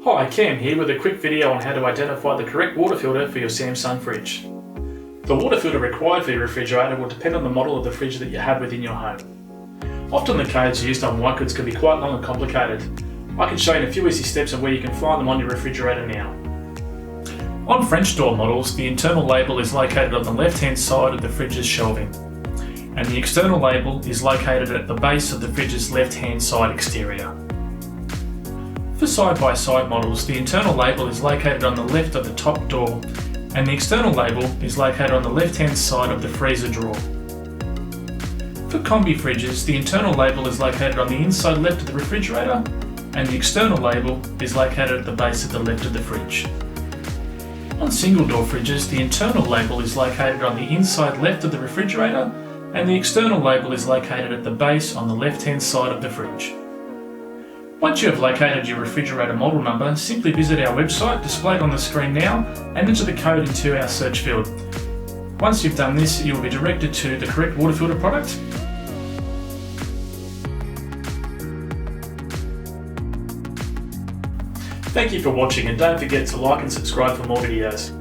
Hi, Cam here with a quick video on how to identify the correct water filter for your Samsung fridge. The water filter required for your refrigerator will depend on the model of the fridge that you have within your home. Often the codes used on white goods can be quite long and complicated. I can show you a few easy steps on where you can find them on your refrigerator now. On French door models, the internal label is located on the left-hand side of the fridge's shelving, and the external label is located at the base of the fridge's left-hand side exterior. For side-by-side models, the internal label is located on the left of the top door, and the external label is located on the left-hand side of the freezer drawer. For combi fridges, the internal label is located on the inside left of the refrigerator, and the external label is located at the base of the left of the fridge. On single door fridges, the internal label is located on the inside left of the refrigerator, and the external label is located at the base on the left-hand side of the fridge. Once you have located your refrigerator model number, simply visit our website displayed on the screen now and enter the code into our search field. Once you've done this, you will be directed to the correct water filter product. Thank you for watching, and don't forget to like and subscribe for more videos.